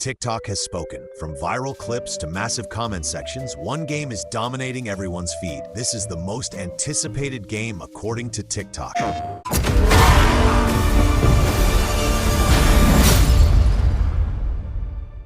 TikTok has spoken. From viral clips to massive comment sections, one game is dominating everyone's feed. This is the most anticipated game according to TikTok.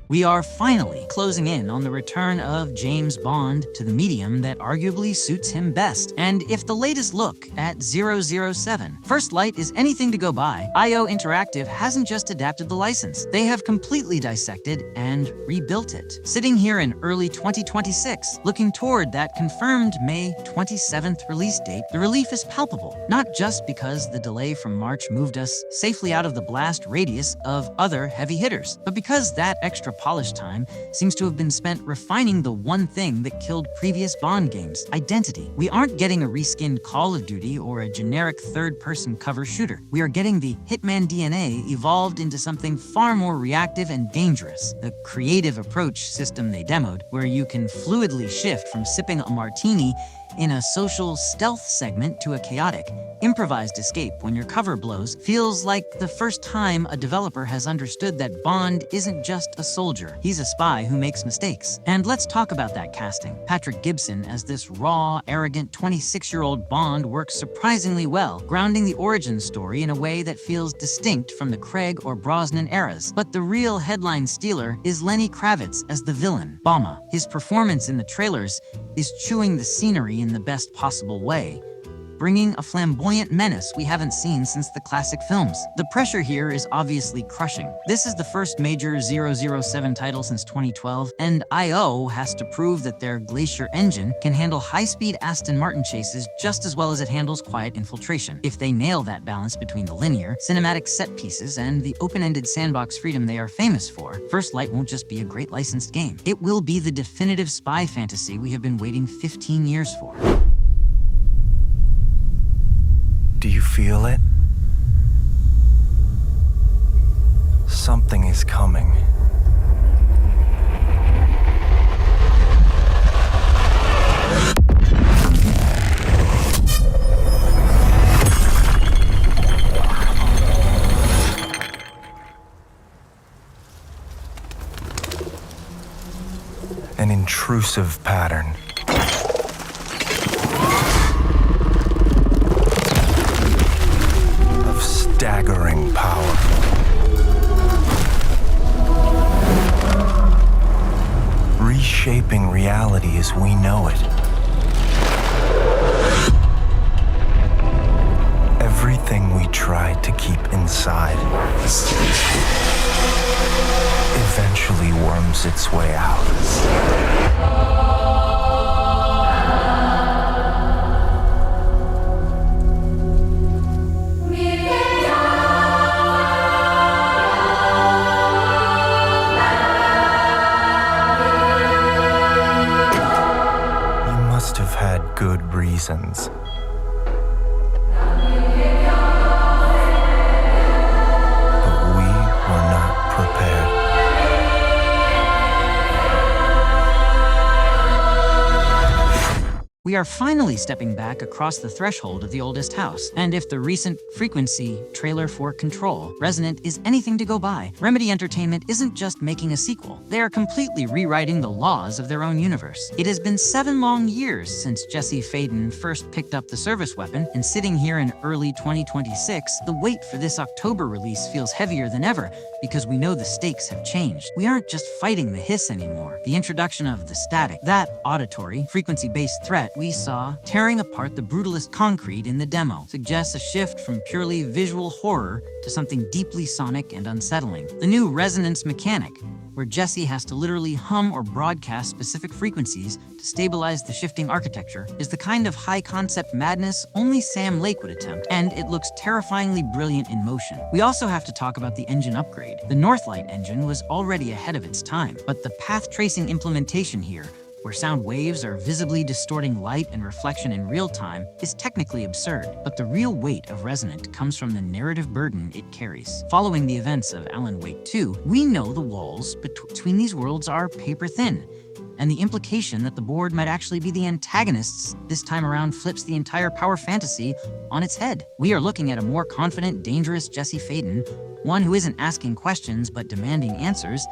We are finally closing in on the return of James Bond to the medium that arguably suits him best. And if the latest look at 007 First Light is anything to go by, IO Interactive hasn't just adapted the license. They have completely dissected and rebuilt it. Sitting here in early 2026, looking toward that confirmed May 27th release date, the relief is palpable. Not just because the delay from March moved us safely out of the blast radius of other heavy hitters, but because that extra polish time seems to have been spent refining the one thing that killed previous Bond games: identity. We aren't getting a reskinned Call of Duty or a generic third-person cover shooter. We are getting the Hitman DNA evolved into something far more reactive and dangerous. The creative approach system they demoed, where you can fluidly shift from sipping a martini in a social stealth segment to a chaotic, improvised escape when your cover blows, feels like the first time a developer has understood that Bond isn't just a soldier. He's a spy who makes mistakes. And let's talk about that casting. Patrick Gibson as this raw, arrogant 26-year-old Bond works surprisingly well, grounding the origin story in a way that feels distinct from the Craig or Brosnan eras. But the real headline stealer is Lenny Kravitz as the villain, Bama. His performance in the trailers is chewing the scenery in the best possible way, bringing a flamboyant menace we haven't seen since the classic films. The pressure here is obviously crushing. This is the first major 007 title since 2012, and IO has to prove that their Glacier engine can handle high-speed Aston Martin chases just as well as it handles quiet infiltration. If they nail that balance between the linear, cinematic set pieces and the open-ended sandbox freedom they are famous for, First Light won't just be a great licensed game. It will be the definitive spy fantasy we have been waiting 15 years for. Do you feel it? Something is coming. An intrusive pattern. Staggering power. Reshaping reality as we know it. Everything we tried to keep inside eventually worms its way out. Good reasons. But we were not prepared. We are finally stepping back across the threshold of the oldest house. And if the recent Frequency trailer for Control, Resonant, is anything to go by, Remedy Entertainment isn't just making a sequel. They are completely rewriting the laws of their own universe. It has been 7 long years since Jesse Faden first picked up the service weapon, and sitting here in early 2026, the wait for this October release feels heavier than ever because we know the stakes have changed. We aren't just fighting the hiss anymore. The introduction of the static, that auditory, frequency-based threat we saw tearing apart the brutalist concrete in the demo, suggests a shift from purely visual horror to something deeply sonic and unsettling. The new resonance mechanic, where Jesse has to literally hum or broadcast specific frequencies to stabilize the shifting architecture, is the kind of high-concept madness only Sam Lake would attempt, and it looks terrifyingly brilliant in motion. We also have to talk about the engine upgrade. The Northlight engine was already ahead of its time, but the path-tracing implementation here, where sound waves are visibly distorting light and reflection in real time, is technically absurd. But the real weight of Resonant comes from the narrative burden it carries. Following the events of Alan Wake 2, we know the walls between these worlds are paper thin, and the implication that the board might actually be the antagonists this time around flips the entire power fantasy on its head. We are looking at a more confident, dangerous Jesse Faden, one who isn't asking questions but demanding answers,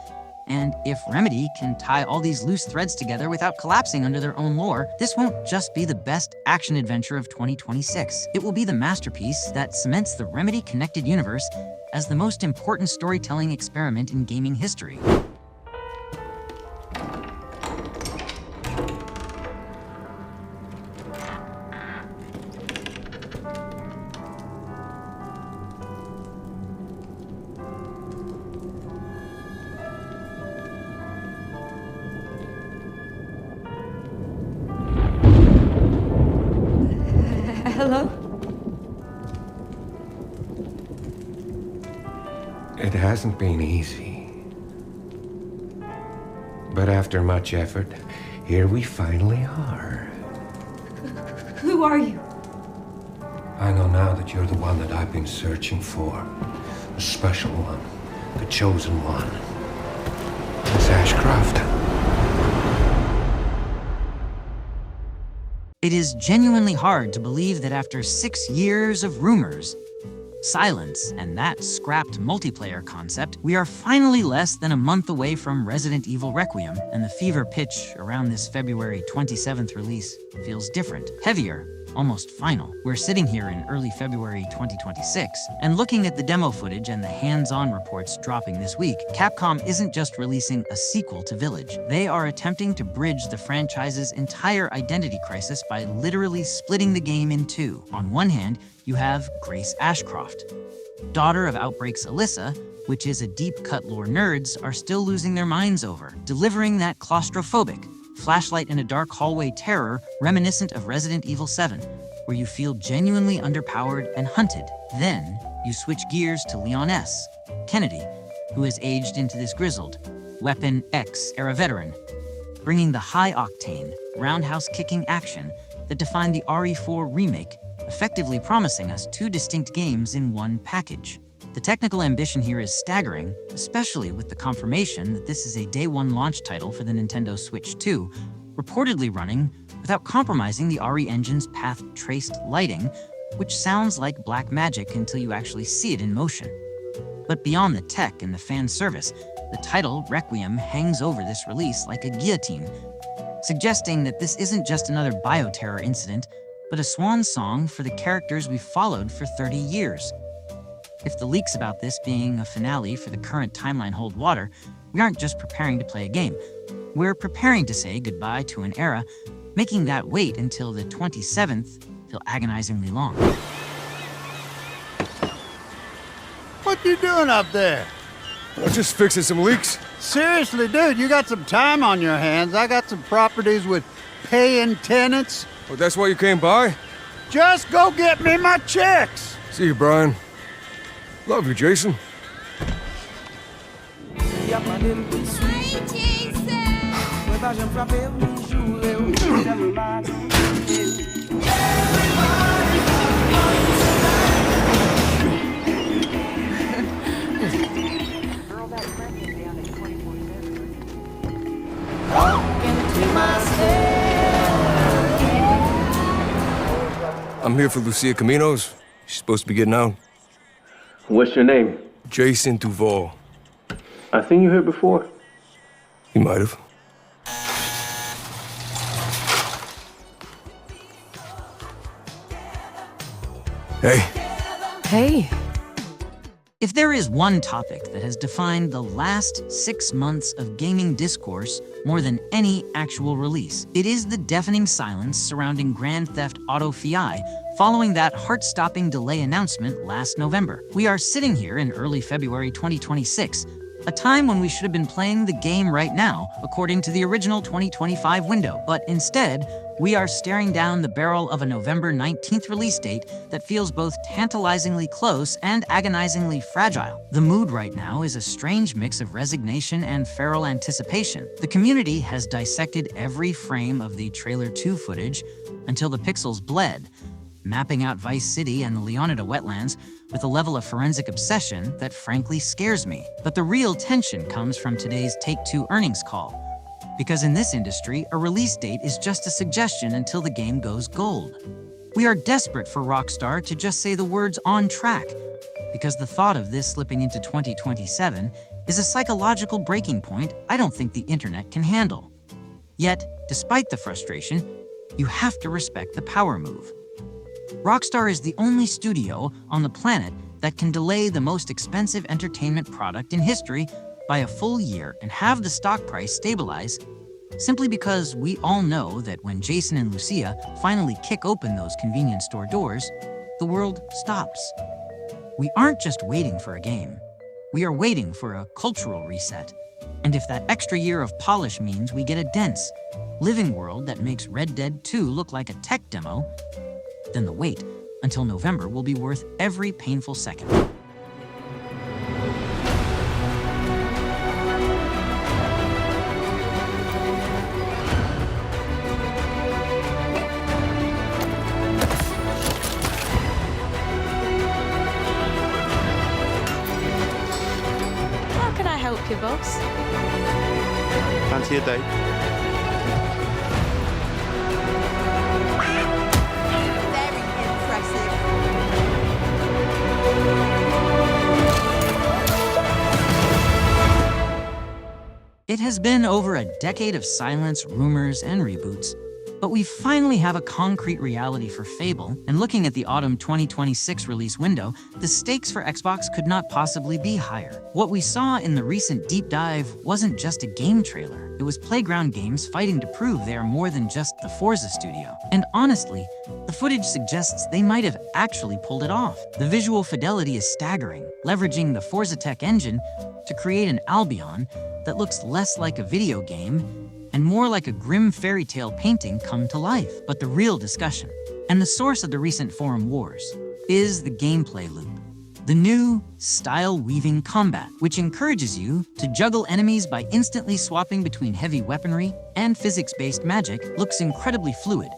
And if Remedy can tie all these loose threads together without collapsing under their own lore, this won't just be the best action-adventure of 2026. It will be the masterpiece that cements the Remedy-connected universe as the most important storytelling experiment in gaming history. Hello? It hasn't been easy. But after much effort, here we finally are. Who are you? I know now that you're the one that I've been searching for. The special one. The chosen one. Miss Ashcroft. It is genuinely hard to believe that after 6 years of rumors, silence, and that scrapped multiplayer concept, we are finally less than a month away from Resident Evil Requiem, and the fever pitch around this February 27th release feels different, heavier, almost final. We're sitting here in early February 2026, and looking at the demo footage and the hands-on reports dropping this week, Capcom isn't just releasing a sequel to Village. They are attempting to bridge the franchise's entire identity crisis by literally splitting the game in two. On one hand, you have Grace Ashcroft, daughter of Outbreak's Alyssa, which is a deep-cut lore nerds are still losing their minds over, delivering that claustrophobic, flashlight in a dark hallway terror reminiscent of Resident Evil 7, where you feel genuinely underpowered and hunted. Then, you switch gears to Leon S. Kennedy, who has aged into this grizzled, Weapon X era veteran, bringing the high-octane, roundhouse-kicking action that defined the RE4 remake, effectively promising us two distinct games in one package. The technical ambition here is staggering, especially with the confirmation that this is a day one launch title for the Nintendo Switch 2, reportedly running without compromising the RE engine's path-traced lighting, which sounds like black magic until you actually see it in motion. But beyond the tech and the fan service, the title, Requiem, hangs over this release like a guillotine, suggesting that this isn't just another bioterror incident, but a swan song for the characters we've followed for 30 years. If the leaks about this being a finale for the current timeline hold water, we aren't just preparing to play a game. We're preparing to say goodbye to an era, making that wait until the 27th feel agonizingly long. What you doing up there? I'm just fixing some leaks. Seriously, dude, you got some time on your hands. I got some properties with paying tenants. Oh, that's why you came by? Just go get me my checks. See you, Brian. Love you, Jason. I'm here for Lucia Caminos. She's supposed to be getting out. What's your name? Jason Duval. I seen you here before. You might have. Hey. Hey. If there is one topic that has defined the last 6 months of gaming discourse more than any actual release, it is the deafening silence surrounding Grand Theft Auto V following that heart-stopping delay announcement last November. We are sitting here in early February 2026, a time when we should have been playing the game right now, according to the original 2025 window. But instead, we are staring down the barrel of a November 19th release date that feels both tantalizingly close and agonizingly fragile. The mood right now is a strange mix of resignation and feral anticipation. The community has dissected every frame of the Trailer 2 footage until the pixels bled, mapping out Vice City and the Leonida wetlands with a level of forensic obsession that frankly scares me. But the real tension comes from today's Take-Two earnings call. Because in this industry, a release date is just a suggestion until the game goes gold. We are desperate for Rockstar to just say the words "on track," because the thought of this slipping into 2027 is a psychological breaking point I don't think the internet can handle. Yet, despite the frustration, you have to respect the power move. Rockstar is the only studio on the planet that can delay the most expensive entertainment product in history by a full year and have the stock price stabilize simply because we all know that when Jason and Lucia finally kick open those convenience store doors, the world stops. We aren't just waiting for a game. We are waiting for a cultural reset. And if that extra year of polish means we get a dense, living world that makes Red Dead 2 look like a tech demo, then the wait until November will be worth every painful second. How can I help you, boss? Fancy a date? It has been over a decade of silence, rumors, and reboots, but we finally have a concrete reality for Fable, and looking at the autumn 2026 release window, the stakes for Xbox could not possibly be higher. What we saw in the recent deep dive wasn't just a game trailer, it was Playground Games fighting to prove they are more than just the Forza studio. And honestly, the footage suggests they might have actually pulled it off. The visual fidelity is staggering, leveraging the Forza tech engine to create an Albion that looks less like a video game and more like a grim fairy tale painting come to life. But the real discussion, and the source of the recent forum wars, is the gameplay loop. The new style-weaving combat, which encourages you to juggle enemies by instantly swapping between heavy weaponry and physics-based magic, looks incredibly fluid,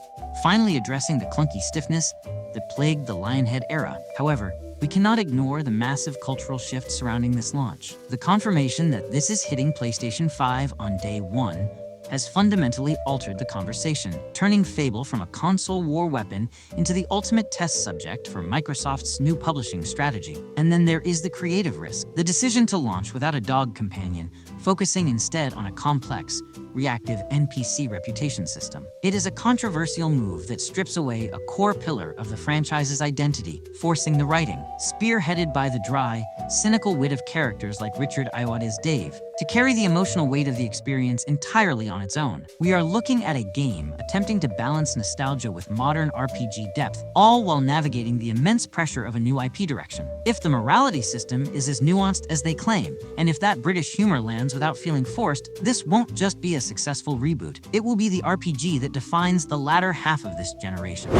finally addressing the clunky stiffness that plagued the Lionhead era. However, we cannot ignore the massive cultural shift surrounding this launch. The confirmation that this is hitting PlayStation 5 on day one has fundamentally altered the conversation, turning Fable from a console war weapon into the ultimate test subject for Microsoft's new publishing strategy. And then there is the creative risk, the decision to launch without a dog companion, focusing instead on a complex, reactive NPC reputation system. It is a controversial move that strips away a core pillar of the franchise's identity, forcing the writing, spearheaded by the dry, cynical wit of characters like Richard Ayoade's Dave, to carry the emotional weight of the experience entirely on its own. We are looking at a game attempting to balance nostalgia with modern RPG depth, all while navigating the immense pressure of a new IP direction. If the morality system is as nuanced as they claim, and if that British humor lands without feeling forced, this won't just be a successful reboot. It will be the RPG that defines the latter half of this generation.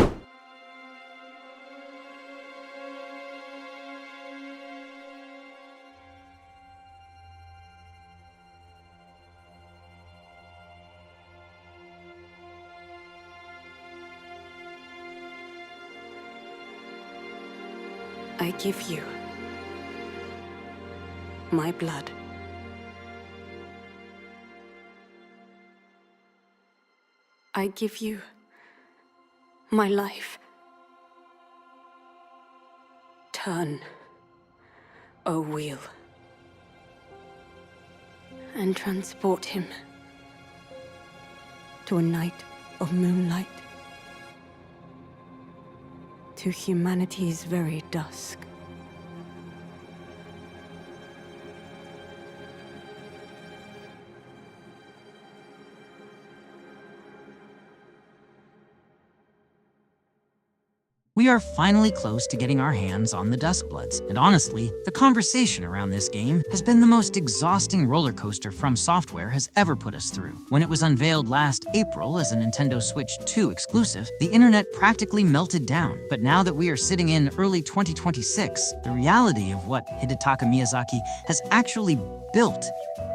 I give you my blood. I give you my life. Turn, O wheel, and transport him to a night of moonlight, to humanity's very dusk. We are finally close to getting our hands on the Duskbloods, and honestly, the conversation around this game has been the most exhausting roller coaster From Software has ever put us through. When it was unveiled last April as a Nintendo Switch 2 exclusive, the internet practically melted down. But now that we are sitting in early 2026, the reality of what Hidetaka Miyazaki has actually built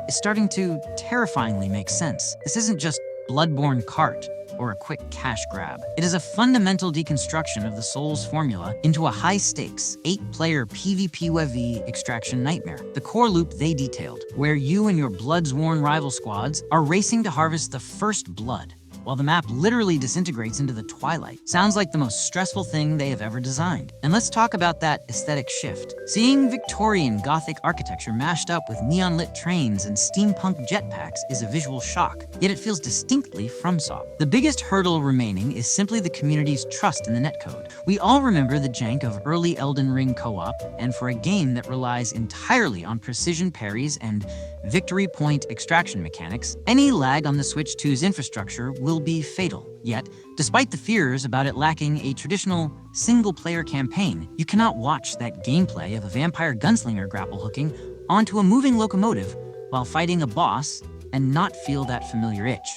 is starting to terrifyingly make sense. This isn't just Bloodborne Kart or a quick cash grab. It is a fundamental deconstruction of the Souls formula into a high-stakes, 8-player PvP extraction nightmare. The core loop they detailed, where you and your blood-sworn rival squads are racing to harvest the first blood, while the map literally disintegrates into the twilight. Sounds like the most stressful thing they have ever designed. And let's talk about that aesthetic shift. Seeing Victorian Gothic architecture mashed up with neon-lit trains and steampunk jetpacks is a visual shock, yet it feels distinctly FromSoft. The biggest hurdle remaining is simply the community's trust in the netcode. We all remember the jank of early Elden Ring co-op, and for a game that relies entirely on precision parries and victory point extraction mechanics, any lag on the Switch 2's infrastructure will be fatal. Yet, despite the fears about it lacking a traditional single-player campaign, you cannot watch that gameplay of a vampire gunslinger grapple hooking onto a moving locomotive while fighting a boss and not feel that familiar itch.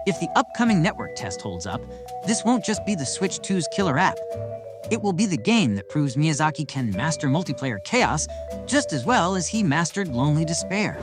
If the upcoming network test holds up, this won't just be the Switch 2's killer app. It will be the game that proves Miyazaki can master multiplayer chaos just as well as he mastered lonely despair.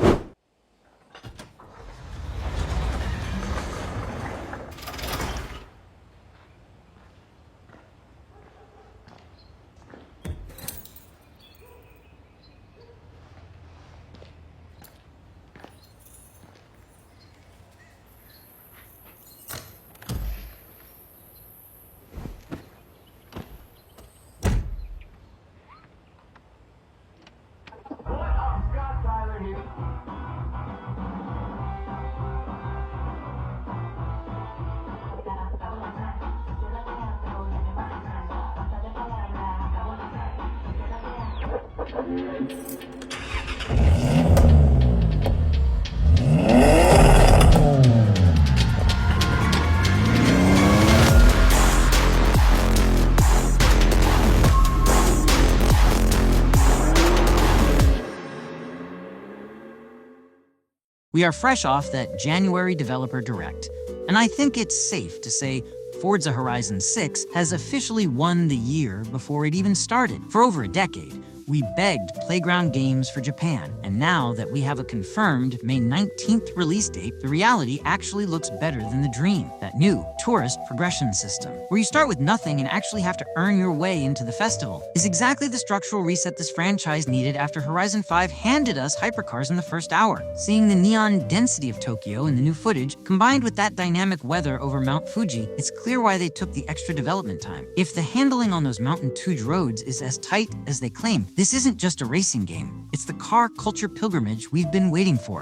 We are fresh off that January Developer Direct, and I think it's safe to say Forza Horizon 6 has officially won the year before it even started. For over a decade, we begged Playground Games for Japan, and now that we have a confirmed May 19th release date, the reality actually looks better than the dream. That new tourist progression system, where you start with nothing and actually have to earn your way into the festival, is exactly the structural reset this franchise needed after Horizon 5 handed us hypercars in the first hour. Seeing the neon density of Tokyo in the new footage, combined with that dynamic weather over Mount Fuji, it's clear why they took the extra development time. If the handling on those Mountain Tuge roads is as tight as they claim, this isn't just a racing game. It's the car culture pilgrimage we've been waiting for.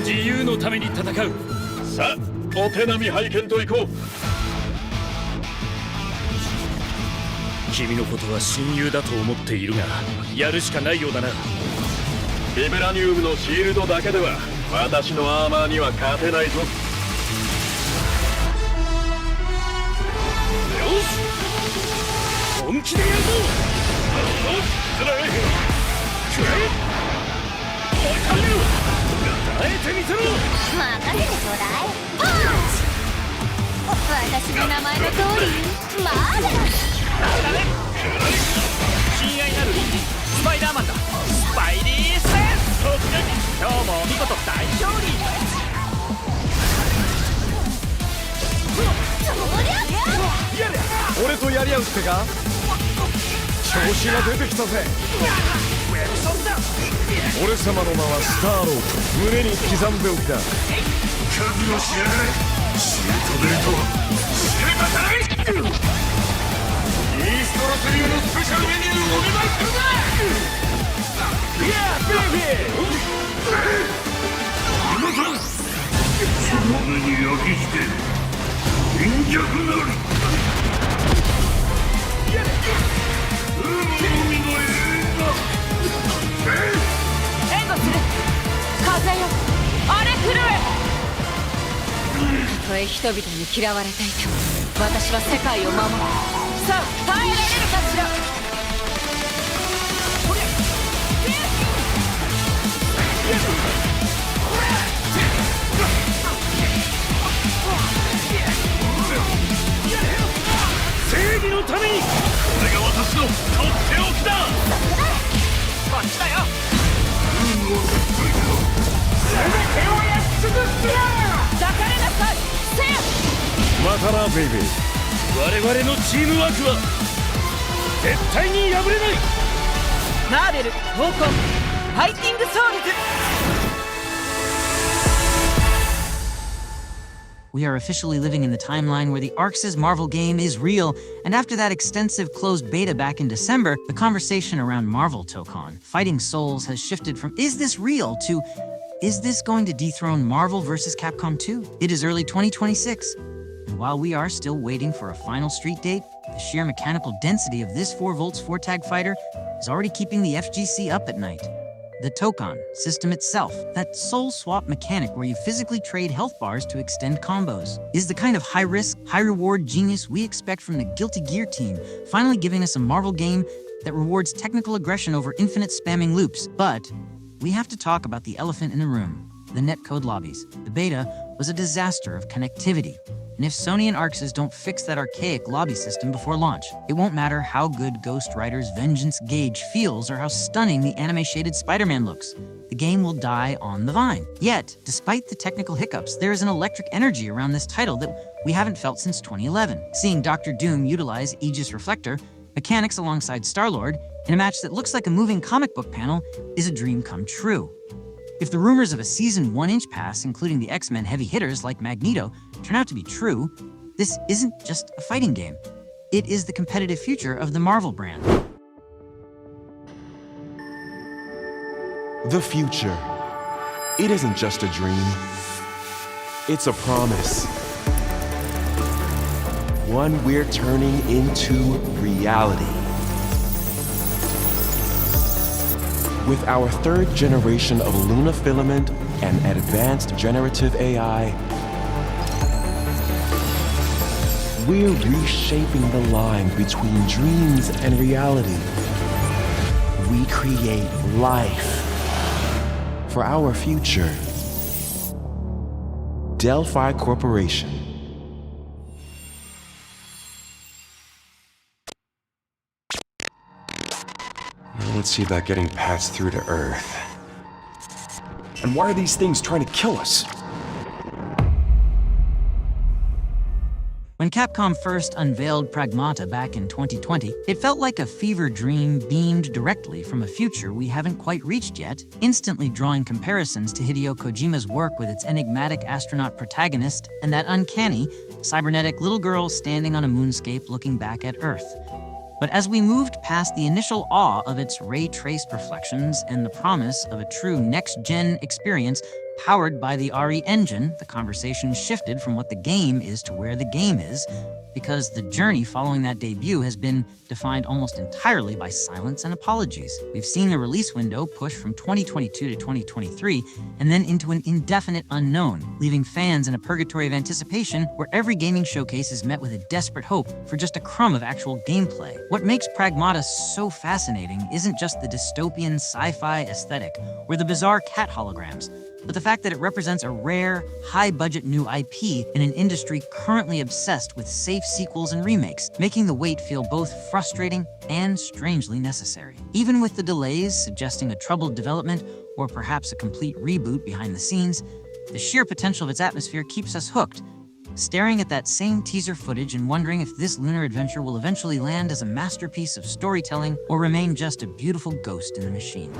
自由のために戦う。さあ、お手並み拝見といこう。君のことは親友だと思っているが、やるしかないようだな。ビブラニウムのシールドだけでは私のアーマーには勝てないぞ。よし。 本気でやるぞ。くらえ。くらえ。おい、神よ。耐えてみせろ。任せてちょうだい。パンチ。私の名前の通り、マーダー。親愛なるスパイダーマンだ。スパイリーセンス。今日もお見事大勝利。俺とやり合うってか？調子が出てきたぜ。俺様の名はスターロード。胸に刻んでおきだ。数を知らない。シートベルト知ればさない。イーストロスリムのスペシャルメニューをお見舞いするな。いやベイビー。皆さん、その目に焼き付け貧弱なり。 援護する風よ荒れ狂えたとえ人々に嫌われていても私は世界を守るさあ耐えられるかしら正義のためにこれが私のとっておきだこっちだよ全てを焼き尽くすよ抱かれなさいせやまたなベイビー我々のチームワークは絶対に破れないマーベル闘魂ファイティングソウルズ We are officially living in the timeline where the Arx's Marvel game is real, and after that extensive closed beta back in December, the conversation around Marvel Tokon, Fighting Souls, has shifted from "is this real?" to "is this going to dethrone Marvel vs. Capcom 2? It is early 2026, and while we are still waiting for a final street date, the sheer mechanical density of this 4 volts 4-tag fighter is already keeping the FGC up at night. The Tokon system itself, that soul swap mechanic where you physically trade health bars to extend combos, is the kind of high-risk, high-reward genius we expect from the Guilty Gear team, finally giving us a Marvel game that rewards technical aggression over infinite spamming loops. But we have to talk about the elephant in the room, the netcode lobbies. The beta was a disaster of connectivity. And if Sony and Arx's don't fix that archaic lobby system before launch, it won't matter how good Ghost Rider's Vengeance Gauge feels or how stunning the anime-shaded Spider-Man looks. The game will die on the vine. Yet, despite the technical hiccups, there is an electric energy around this title that we haven't felt since 2011. Seeing Dr. Doom utilize Aegis Reflector mechanics alongside Star-Lord in a match that looks like a moving comic book panel is a dream come true. If the rumors of a season 1-inch pass, including the X-Men heavy hitters like Magneto, turn out to be true, this isn't just a fighting game. It is the competitive future of the Marvel brand. The future. It isn't just a dream. It's a promise. One we're turning into reality. With our 3rd generation of Luna filament and advanced generative AI, we're reshaping the line between dreams and reality. We create life for our future. Delphi Corporation. Let's see about getting passed through to Earth. And why are these things trying to kill us? When Capcom first unveiled Pragmata back in 2020, it felt like a fever dream beamed directly from a future we haven't quite reached yet, instantly drawing comparisons to Hideo Kojima's work with its enigmatic astronaut protagonist and that uncanny, cybernetic little girl standing on a moonscape looking back at Earth. But as we moved past the initial awe of its ray-traced reflections and the promise of a true next-gen experience powered by the RE engine, the conversation shifted from what the game is to where the game is, because the journey following that debut has been defined almost entirely by silence and apologies. We've seen the release window push from 2022 to 2023, and then into an indefinite unknown, leaving fans in a purgatory of anticipation where every gaming showcase is met with a desperate hope for just a crumb of actual gameplay. What makes Pragmata so fascinating isn't just the dystopian sci-fi aesthetic or the bizarre cat holograms, but the fact that it represents a rare, high-budget new IP in an industry currently obsessed with safe sequels and remakes, making the wait feel both frustrating and strangely necessary. Even with the delays suggesting a troubled development or perhaps a complete reboot behind the scenes, the sheer potential of its atmosphere keeps us hooked, staring at that same teaser footage and wondering if this lunar adventure will eventually land as a masterpiece of storytelling or remain just a beautiful ghost in the machine.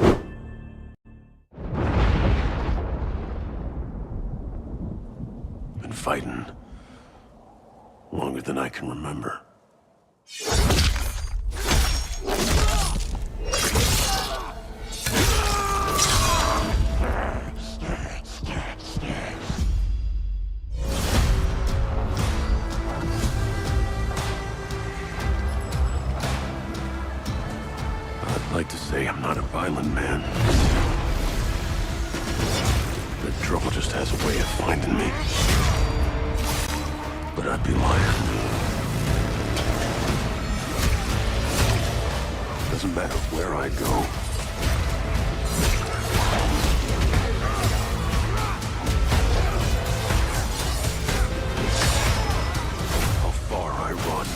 Been fighting longer than I can remember. I'd like to say I'm not a violent man. The trouble just has a way of finding me. But I'd be lying. Doesn't matter where I go. How far I run.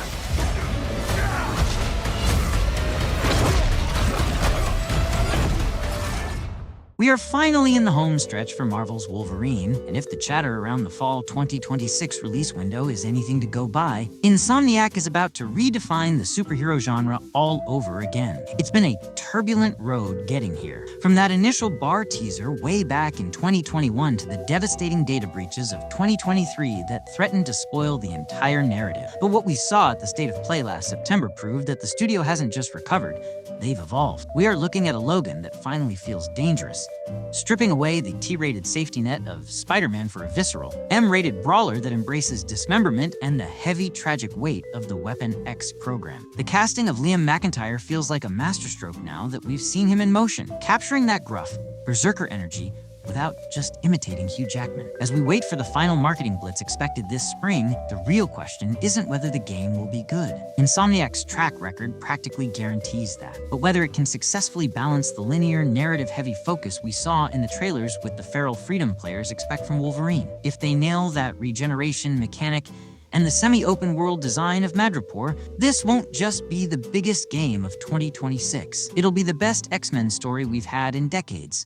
We are finally in the home stretch for Marvel's Wolverine, and if the chatter around the fall 2026 release window is anything to go by, Insomniac is about to redefine the superhero genre all over again. It's been a turbulent road getting here. From that initial bar teaser way back in 2021 to the devastating data breaches of 2023 that threatened to spoil the entire narrative. But what we saw at the State of Play last September proved that the studio hasn't just recovered, they've evolved. We are looking at a Logan that finally feels dangerous, stripping away the T-rated safety net of Spider-Man for a visceral, M-rated brawler that embraces dismemberment and the heavy, tragic weight of the Weapon X program. The casting of Liam McIntyre feels like a masterstroke now that we've seen him in motion, capturing that gruff, berserker energy without just imitating Hugh Jackman. As we wait for the final marketing blitz expected this spring, the real question isn't whether the game will be good. Insomniac's track record practically guarantees that. But whether it can successfully balance the linear, narrative-heavy focus we saw in the trailers with the feral freedom players expect from Wolverine. If they nail that regeneration mechanic and the semi-open world design of Madripoor, this won't just be the biggest game of 2026. It'll be the best X-Men story we've had in decades.